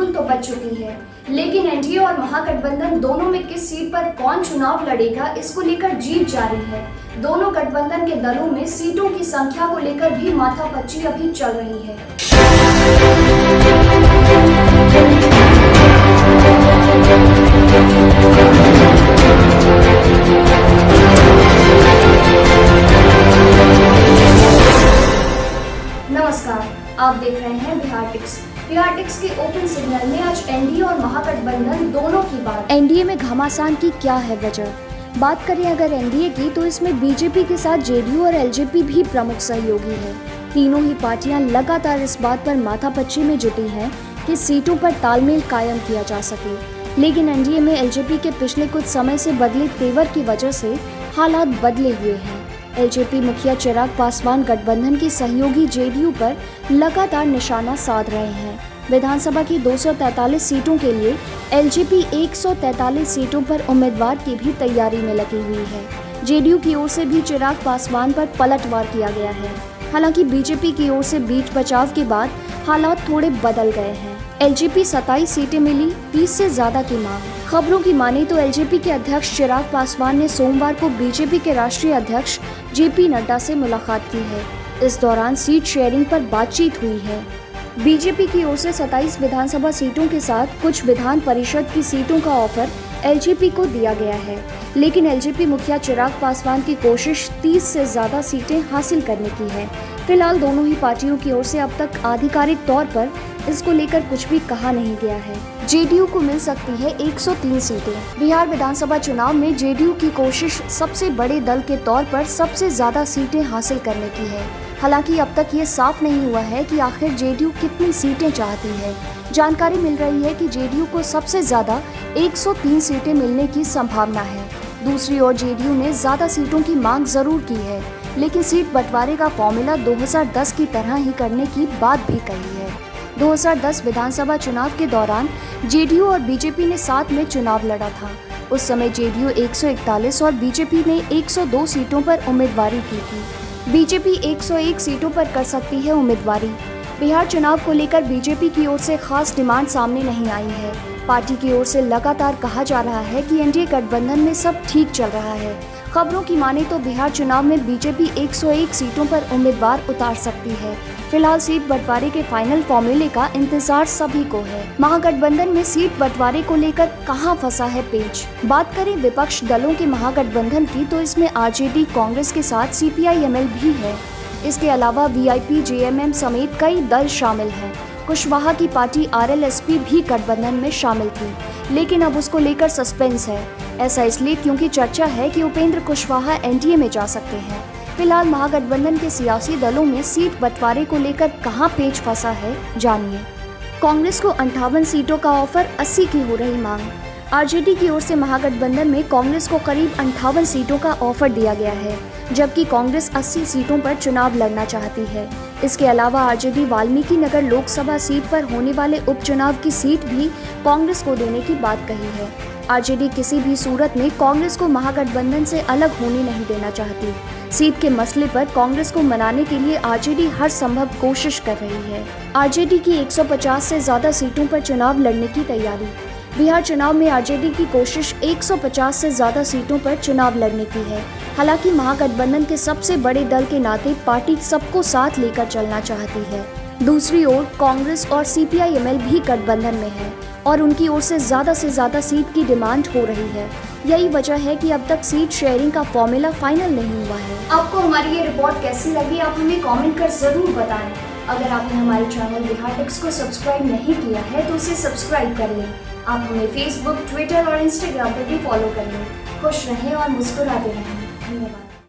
बिल्कुल तो बच चुकी है, लेकिन एनडीए और महागठबंधन दोनों में किस सीट पर कौन चुनाव लड़ेगा, इसको लेकर जीत जारी है। दोनों गठबंधन के दलों में सीटों की संख्या को लेकर भी माथापच्ची अभी चल रही है। नमस्कार, आप देख रहे हैं बिहार टिक्स। बिहार टिक्स के ओपन सिग्नल में आज एनडीए और महागठबंधन दोनों की बात। एनडीए में घमासान की क्या है वजह? बात करें अगर एनडीए की, तो इसमें बीजेपी के साथ जेडीयू और एलजेपी भी प्रमुख सहयोगी है। तीनों ही पार्टियां लगातार इस बात पर माथापच्ची में जुटी हैं कि सीटों पर तालमेल कायम किया जा सके, लेकिन एनडीए में एलजेपी के पिछले कुछ समय से बदले तेवर की वजह से हालात बदले हुए हैं। एलजेपी मुखिया चिराग पासवान गठबंधन की सहयोगी जेडीयू पर लगातार निशाना साध रहे हैं। विधानसभा की 243 सीटों के लिए एलजेपी 143 सीटों पर उम्मीदवार की भी तैयारी में लगी हुई है। जेडीयू की ओर से भी चिराग पासवान पर पलटवार किया गया है। हालांकि बीजेपी की ओर से बीच बचाव के बाद हालात थोड़े बदल गए हैं। एलजेपी 27 सीटें मिली, 30 से ज्यादा की मांग। खबरों की माने तो एलजेपी के अध्यक्ष चिराग पासवान ने सोमवार को बीजेपी के राष्ट्रीय अध्यक्ष जेपी नड्डा से मुलाकात की है। इस दौरान सीट शेयरिंग पर बातचीत हुई है। बीजेपी की ओर से 27 विधानसभा सीटों के साथ कुछ विधान परिषद की सीटों का ऑफर एलजेपी को दिया गया है, लेकिन एलजेपी मुखिया चिराग पासवान की कोशिश 30 से ज्यादा सीटें हासिल करने की है। फिलहाल दोनों ही पार्टियों की ओर से अब तक आधिकारिक तौर पर इसको लेकर कुछ भी कहा नहीं गया है। जेडीयू को मिल सकती है 103 सीटें। बिहार विधानसभा चुनाव में जेडीयू की कोशिश सबसे बड़े दल के तौर पर सबसे ज्यादा सीटें हासिल करने की है। हालांकि अब तक ये साफ नहीं हुआ है कि आखिर जेडीयू कितनी सीटें चाहती है। जानकारी मिल रही है कि जेडीयू को सबसे ज्यादा 103 सीटें मिलने की संभावना है। दूसरी ओर जेडीयू ने ज्यादा सीटों की मांग जरूर की है, लेकिन सीट बंटवारे का फॉर्मूला 2010 की तरह ही करने की बात भी कही है। 2010 विधानसभा चुनाव के दौरान जेडीयू और बीजेपी ने साथ में चुनाव लड़ा था। उस समय जेडीयू 141 और बीजेपी ने 102 सीटों पर उम्मीदवारी की थी। बीजेपी 101 सीटों पर कर सकती है उम्मीदवारी। बिहार चुनाव को लेकर बीजेपी की ओर से खास डिमांड सामने नहीं आई है। पार्टी की ओर से लगातार कहा जा रहा है कि एनडीए गठबंधन में सब ठीक चल रहा है। खबरों की माने तो बिहार चुनाव में बीजेपी 101 सीटों पर उम्मीदवार उतार सकती है। फिलहाल सीट बंटवारे के फाइनल फॉर्मूले का इंतजार सभी को है। महागठबंधन में सीट बंटवारे को लेकर कहां फंसा है पेच? बात करें विपक्ष दलों के महागठबंधन की, तो इसमें आरजेडी, कांग्रेस के साथ सीपीआई-एमएल भी है। इसके अलावा वीआईपी, जेएमएम समेत कई दल शामिल हैं। कुशवाहा की पार्टी आरएलएसपी भी गठबंधन में शामिल थी, लेकिन अब उसको लेकर सस्पेंस है। ऐसा इसलिए क्योंकि चर्चा है कि उपेंद्र कुशवाहा एनडीए में जा सकते हैं। फिलहाल महागठबंधन के सियासी दलों में सीट बंटवारे को लेकर कहां पेच फंसा है, जानिए। कांग्रेस को 58 सीटों का ऑफर, 80 की हो रही मांग। आरजेडी की ओर से महागठबंधन में कांग्रेस को करीब 58 सीटों का ऑफर दिया गया है, जबकि कांग्रेस 80 सीटों पर चुनाव लड़ना चाहती है। इसके अलावा आरजेडी वाल्मीकि नगर लोकसभा सीट पर होने वाले उपचुनाव की सीट भी कांग्रेस को देने की बात कही है। आरजेडी किसी भी सूरत में कांग्रेस को महागठबंधन से अलग होने नहीं देना चाहती। सीट के मसले पर कांग्रेस को मनाने के लिए आरजेडी हर संभव कोशिश कर रही है। आरजेडी की 150 से ज्यादा सीटों पर चुनाव लड़ने की तैयारी। बिहार चुनाव में आरजेडी की कोशिश 150 से ज्यादा सीटों पर चुनाव लड़ने की है। हालांकि महागठबंधन के सबसे बड़े दल के नाते पार्टी सबको साथ लेकर चलना चाहती है। दूसरी ओर कांग्रेस और सीपीआई-एमएल भी गठबंधन में है और उनकी ओर से ज्यादा सीट की डिमांड हो रही है। यही वजह है कि अब तक सीट शेयरिंग का फॉर्मूला फाइनल नहीं हुआ है। आपको हमारी ये रिपोर्ट कैसी लगी, आप हमें कमेंट कर जरूर बताएं। अगर आपने हमारे चैनल बिहार टिक्स को सब्सक्राइब नहीं किया है तो उसे सब्सक्राइब कर लें। आप हमें फेसबुक, ट्विटर और इंस्टाग्राम पर भी फॉलो कर लें। खुश रहें और मुस्कुराते रहें। धन्यवाद।